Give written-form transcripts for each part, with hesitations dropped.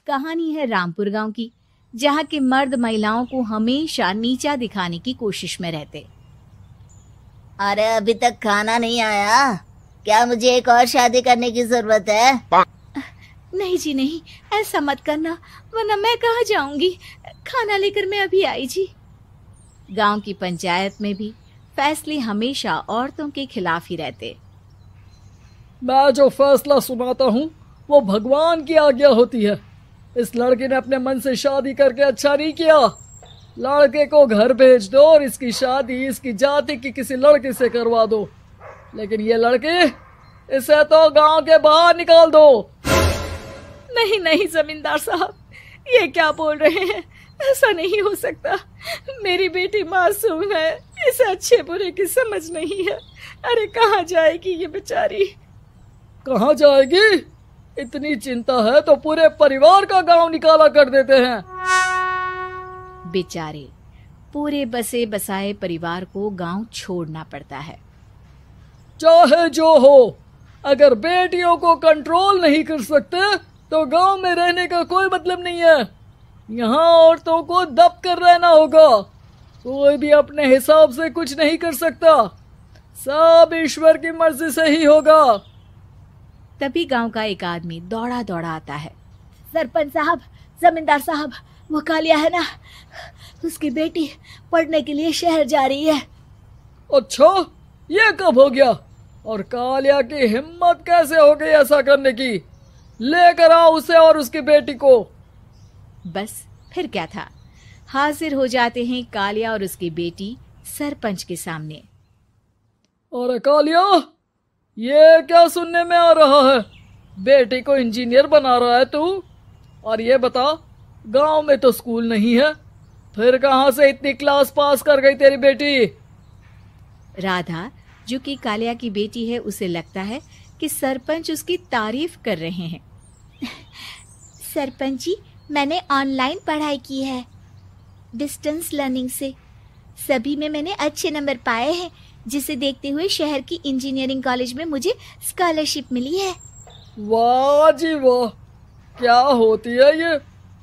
कहानी है रामपुर गांव की, जहां के मर्द महिलाओं को हमेशा नीचा दिखाने की कोशिश में रहते। अरे अभी तक खाना नहीं आया, क्या मुझे एक और शादी करने की जरूरत है? नहीं जी नहीं, ऐसा मत करना, वरना मैं कहाँ जाऊंगी। खाना लेकर मैं अभी आई जी। गांव की पंचायत में भी फैसले हमेशा औरतों के खिलाफ ही रहते। मैं जो फैसला सुनाता हूँ वो भगवान की आज्ञा होती है। इस लड़के ने अपने मन से शादी करके अच्छा नहीं किया। लड़के को घर भेज दो और इसकी शादी इसकी जाति की किसी लड़के से करवा दो, लेकिन ये लड़के, इसे तो गांव के बाहर निकाल दो। नहीं नहीं जमींदार साहब, ये क्या बोल रहे हैं? ऐसा नहीं हो सकता। मेरी बेटी मासूम है, इसे अच्छे बुरे की समझ नहीं है। अरे कहाँ जाएगी ये बेचारी? कहाँ जाएगी? इतनी चिंता है तो पूरे परिवार का गांव निकाला कर देते हैं। बेचारे पूरे बसे बसाए परिवार को गांव छोड़ना पड़ता है। चाहे जो हो, अगर बेटियों को कंट्रोल नहीं कर सकते तो गांव में रहने का कोई मतलब नहीं है। यहाँ औरतों को दब कर रहना होगा। कोई भी अपने हिसाब से कुछ नहीं कर सकता, सब ईश्वर की मर्जी से ही होगा। तभी गांव का एक आदमी दौड़ा दौड़ा आता है। सरपंच साहब, जमींदार साहब, वो कालिया है ना, उसकी बेटी पढ़ने के लिए शहर जा रही है। अच्छा, ये कब हो गया? और कालिया की हिम्मत कैसे हो गई ऐसा करने की? लेकर आओ उसे और उसकी बेटी को। बस फिर क्या था, हाजिर हो जाते हैं कालिया और उसकी बेटी सरपंच के सामने। अरे कालिया, ये क्या सुनने में आ रहा है? बेटी को इंजीनियर बना रहा है तू? और ये बता, गांव में तो स्कूल नहीं है, फिर कहां से इतनी क्लास पास कर गई तेरी बेटी? राधा, जो कि कालिया की बेटी है, उसे लगता है कि सरपंच उसकी तारीफ कर रहे हैं। सरपंच जी, मैंने ऑनलाइन पढ़ाई की है, डिस्टेंस लर्निंग से। सभी में मैंने अच्छे नंबर पाए हैं, जिसे देखते हुए शहर की इंजीनियरिंग कॉलेज में मुझे स्कॉलरशिप मिली है। वाह जी वाह, क्या होती है ये?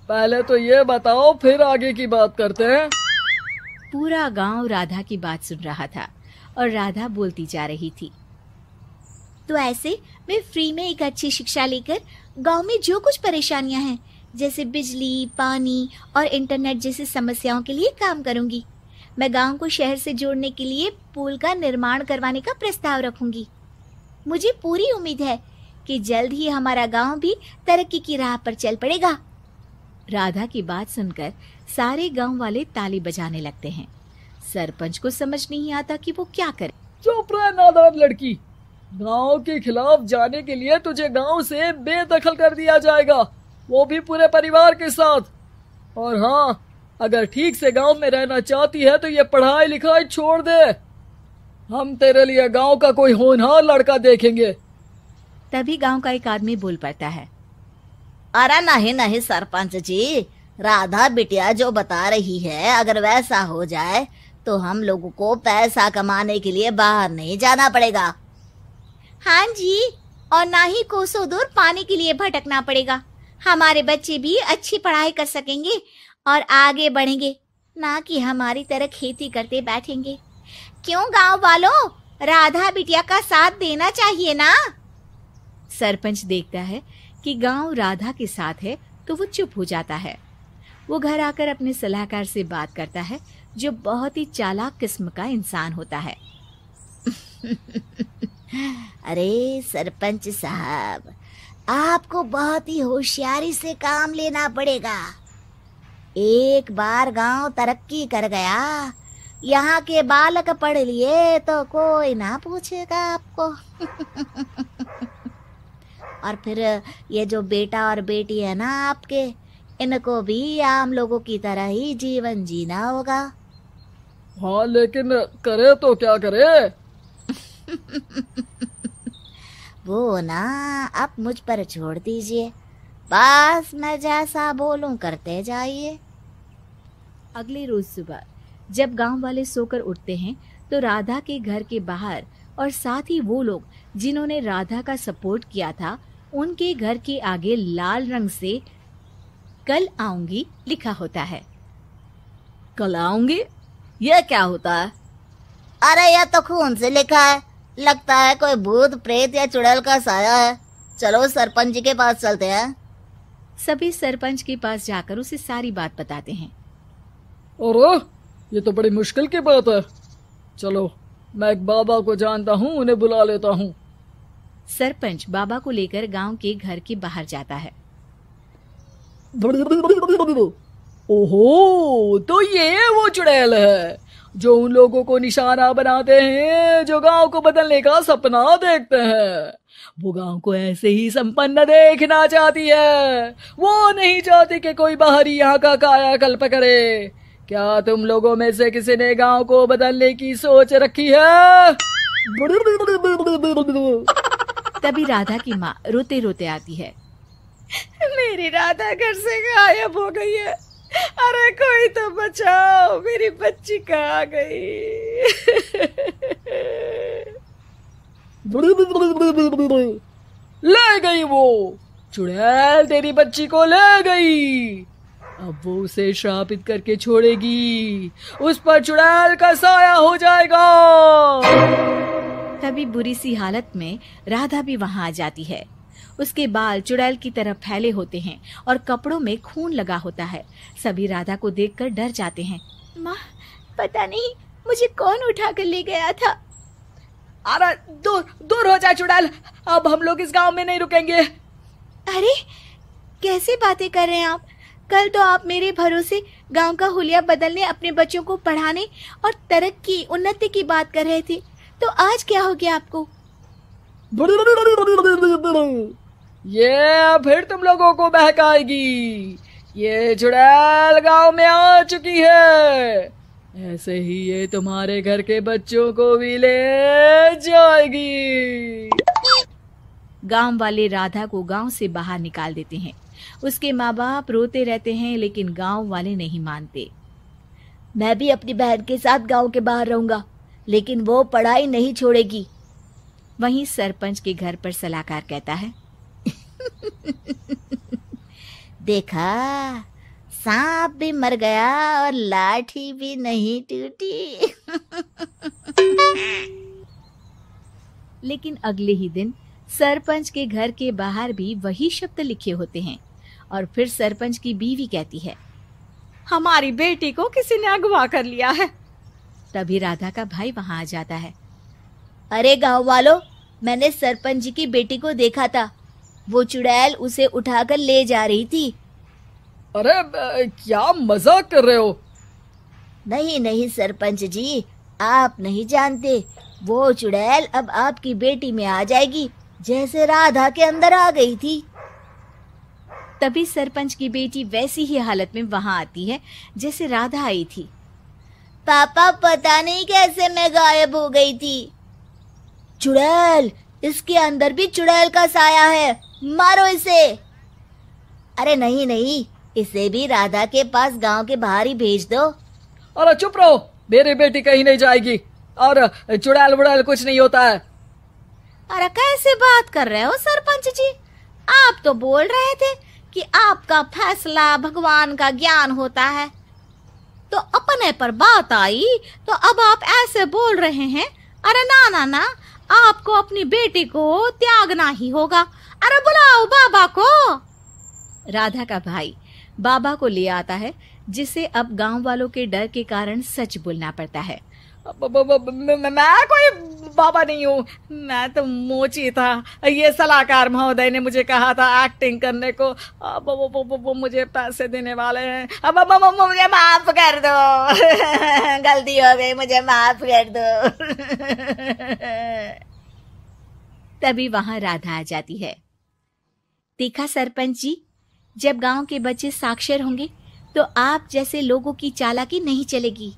पहले तो ये बताओ, फिर आगे की बात करते हैं। पूरा गांव राधा की बात सुन रहा था और राधा बोलती जा रही थी। तो ऐसे मैं फ्री में एक अच्छी शिक्षा लेकर गांव में जो कुछ परेशानियां हैं, जैसे बिजली, पानी और इंटरनेट जैसी समस्याओं के लिए काम करूंगी। मैं गांव को शहर से जोड़ने के लिए पुल का निर्माण करवाने का प्रस्ताव रखूंगी। मुझे पूरी उम्मीद है कि जल्द ही हमारा गांव भी तरक्की की राह पर चल पड़ेगा। राधा की बात सुनकर सारे गांव वाले ताली बजाने लगते हैं। सरपंच को समझ नहीं आता कि वो क्या करे। चुप रह नादान लड़की, गांव के खिलाफ जाने के लिए तुझे गांव से बेदखल कर दिया जाएगा, वो भी पूरे परिवार के साथ। और हाँ, अगर ठीक से गांव में रहना चाहती है तो ये पढ़ाई लिखाई छोड़ दे। हम तेरे लिए गांव का कोई होनहार लड़का देखेंगे। तभी गांव का एक आदमी बोल पड़ता है। अरे नहीं नहीं सरपंच जी, राधा बिटिया जो बता रही है, अगर वैसा हो जाए तो हम लोगों को पैसा कमाने के लिए बाहर नहीं जाना पड़ेगा। हाँ जी, और ना ही कोसों दूर पानी के लिए भटकना पड़ेगा। हमारे बच्चे भी अच्छी पढ़ाई कर सकेंगे और आगे बढ़ेंगे, ना कि हमारी तरह खेती करते बैठेंगे। क्यों गांव वालों, राधा बिटिया का साथ देना चाहिए ना। सरपंच देखता है कि गांव राधा के साथ है तो वो चुप हो जाता है। वो घर आकर अपने सलाहकार से बात करता है, जो बहुत ही चालाक किस्म का इंसान होता है। अरे सरपंच साहब, आपको बहुत ही होशियारी से काम लेना पड़ेगा। एक बार गांव तरक्की कर गया, यहाँ के बालक पढ़ लिए तो कोई ना पूछेगा आपको। और फिर ये जो बेटा और बेटी है ना आपके, इनको भी आम लोगों की तरह ही जीवन जीना होगा। हाँ, लेकिन करे तो क्या करे? वो ना आप मुझ पर छोड़ दीजिए, बस मैं जैसा बोलूं करते जाइए। अगले रोज सुबह जब गांव वाले सोकर उठते हैं तो राधा के घर के बाहर और साथ ही वो लोग जिन्होंने राधा का सपोर्ट किया था, उनके घर के आगे लाल रंग से कल आऊंगी लिखा होता है। कल आऊंगी, यह क्या होता है? अरे यह तो खून से लिखा है, लगता है कोई भूत प्रेत या चुड़ैल का साया है। चलो सरपंच जी के पास चलते हैं। सभी सरपंच के पास जाकर उसे सारी बात बताते हैं। अरे ये तो बड़ी मुश्किल की बात है। चलो मैं एक बाबा को जानता हूँ, उन्हें बुला लेता हूँ। सरपंच बाबा को लेकर गांव के घर के बाहर जाता है। ओहो, तो ये वो चुड़ैल है जो उन लोगों को निशाना बनाते हैं जो गांव को बदलने का सपना देखते हैं। वो गांव को ऐसे ही संपन्न देखना चाहती है। वो नहीं चाहती कि कोई बाहरी यहाँ का कायाकल्प करे। क्या तुम लोगों में से किसी ने गांव को बदलने की सोच रखी है? तभी राधा की माँ रोते रोते आती है। मेरी राधा घर से गायब हो गई है। अरे कोई तो बचाओ, मेरी बच्ची कहाँ गई? ले गई वो चुड़ैल, तेरी बच्ची को ले गई। अब वो उसे श्रापित करके छोड़ेगी, उस पर चुड़ैल का साया हो जाएगा। तभी बुरी सी हालत में राधा भी वहां आ जाती है। उसके बाल चुड़ैल की तरह फैले होते हैं और कपड़ों में खून लगा होता है। सभी राधा को देखकर डर जाते हैं। माँ, पता नहीं मुझे कौन उठा कर ले गया था। अरे दूर दूर हो जा चुड़ैल, अब हम लोग इस गांव में नहीं रुकेंगे। अरे कैसे बातें कर रहे हैं आप? कल तो आप मेरे भरोसे गांव का हुलिया बदलने, अपने बच्चों को पढ़ाने और तरक्की उन्नति की बात कर रहे थे, तो आज क्या हो गया आपको? ये फिर तुम लोगों को बहकाएगी। ये चुड़ैल गांव में आ चुकी है, ऐसे ही ये तुम्हारे घर के बच्चों को भी ले जाएगी। गांव वाले राधा को गांव से बाहर निकाल देते हैं। उसके माँ बाप रोते रहते हैं, लेकिन गांव वाले नहीं मानते। मैं भी अपनी बहन के साथ गांव के बाहर रहूंगा, लेकिन वो पढ़ाई नहीं छोड़ेगी। वहीं सरपंच के घर पर सलाहकार कहता है। देखा, सांप भी मर गया और लाठी भी नहीं टूटी। लेकिन अगले ही दिन सरपंच के घर के बाहर भी वही शब्द लिखे होते हैं। और फिर सरपंच की बीवी कहती है, हमारी बेटी को किसी ने अगवा कर लिया है। तभी राधा का भाई वहां आ जाता है। अरे गांव वालों, मैंने सरपंच जी की बेटी को देखा था। वो चुड़ैल उसे उठाकर ले जा रही थी। अरे क्या मजाक कर रहे हो? नहीं नहीं सरपंच जी, आप नहीं जानते। वो चुड़ैल अब आपकी बेटी में आ जाएगी, जैसे राधा के अंदर आ गई थी। तभी सरपंच की बेटी वैसी ही हालत में वहां आती है जैसे राधा आई थी। पापा, पता नहीं कैसे मैं गायब हो गई थी। चुड़ैल, इसके अंदर भी चुड़ैल का साया है, मारो इसे। अरे नहीं नहीं, इसे भी राधा के पास गांव के बाहर ही भेज दो। अरे चुप रहो, मेरी बेटी कहीं नहीं जाएगी और चुड़ैल वुड़ैल कुछ नहीं होता है। अरे कैसे बात कर रहे हो सरपंच जी? आप तो बोल रहे थे कि आपका फैसला भगवान का ज्ञान होता है, तो अपने पर बात आई तो अब आप ऐसे बोल रहे हैं। अरे ना ना ना, आपको अपनी बेटी को त्यागना ही होगा। अरे बुलाओ बाबा को। राधा का भाई बाबा को ले आता है, जिसे अब गांव वालों के डर के कारण सच बोलना पड़ता है। मैं कोई बाबा नहीं हूँ, मैं तो मोची था। ये सलाहकार महोदय ने मुझे कहा था एक्टिंग करने को। अब वो मुझे पैसे देने वाले हैं। अब मुझे माफ कर दो। गलती हो गई, मुझे माफ कर दो। तभी वहां राधा आ जाती है। देखा सरपंच जी, जब गांव के बच्चे साक्षर होंगे तो आप जैसे लोगों की चालाकी नहीं चलेगी।